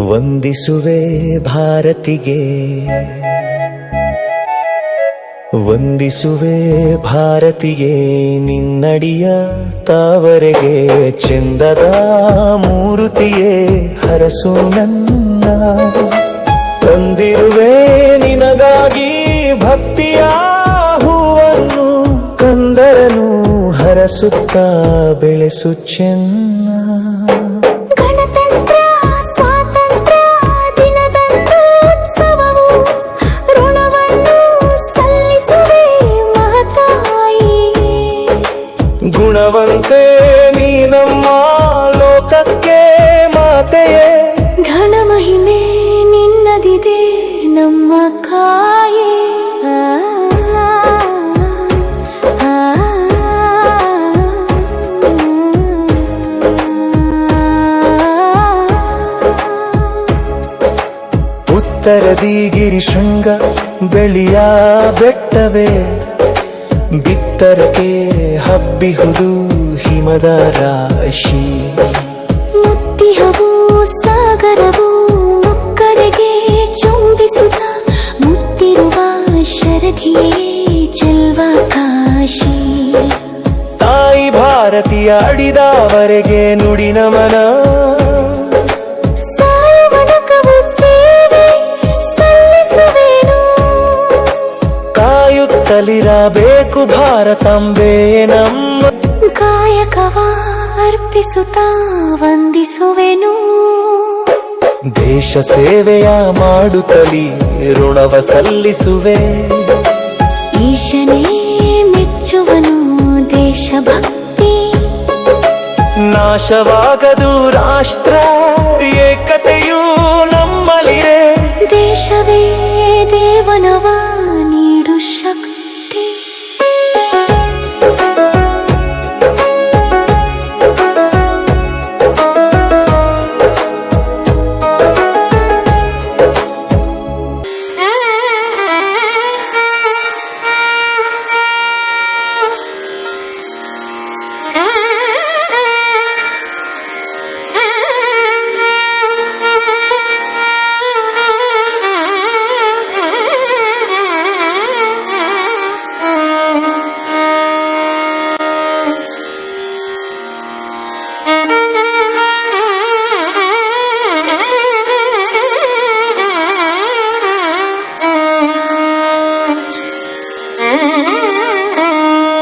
ವಂದಿಸುವೆ ಭಾರತಿಗೆ, ವಂದಿಸುವೆ ಭಾರತಿಗೆ, ನಿನ್ನಡಿಯ ತಾವರೆಗೆ, ಚಂದದ ಮೂರುತಿಯೇ ಹರಸು ನನ್ನ. ತಂದಿರುವೆ ನಿನಗಾಗಿ ಭಕ್ತಿಯ ಹೂವನ್ನು, ಕಂದರನು ಹರಸುತ್ತಾ ಬೆಳೆಸು ಚೆನ್ನ. ಗುಣವಂತೆ ನೀ ನಮ್ಮ ಲೋಕಕ್ಕೆ ಮಾತೆಯೇ, ಘನ ಮಹಿಮೆ ನಿನ್ನದಿದೆ ನಮ್ಮ ಕಾಯೇ. ಉತ್ತರದಿ ಗಿರಿಶೃಂಗ ಬೆಳೆಯ ಬೆಟ್ಟವೇ, ಬಿತ್ತರಕ್ಕೆ ಹಬ್ಬಿಹುದು ಹಿಮದ ರಾಶಿ. ಮುತ್ತಿಹವು ಸಾಗರವು ಮುಕ್ಕಡೆಗೆ ಚುಂಬಿಸುತ್ತ, ಮುತ್ತಿರುವ ಶರಧಿಯೇ ಚೆಲ್ವ ಕಾಶಿ. ತಾಯಿ ಭಾರತೀಯ ಅಡಿದವರೆಗೆ ನುಡಿ ನಮನ, ಕಾಯುತ್ತಲಿರಬೇಕು ಭಾರತಾಂಬೆ ನಮ್ಮ. ಕಾಯಕವ ಅರ್ಪಿಸುತ್ತಾ ವಂದಿಸುವೆನು, ದೇಶ ಸೇವೆಯ ಮಾಡುತ್ತಲಿ ಋಣವ ಸಲ್ಲಿಸುವೆ. ಈಶನೇ ಮೆಚ್ಚುವನು ದೇಶಭಕ್ತಿ, ನಾಶವಾಗದು ರಾಷ್ಟ್ರ ಏಕ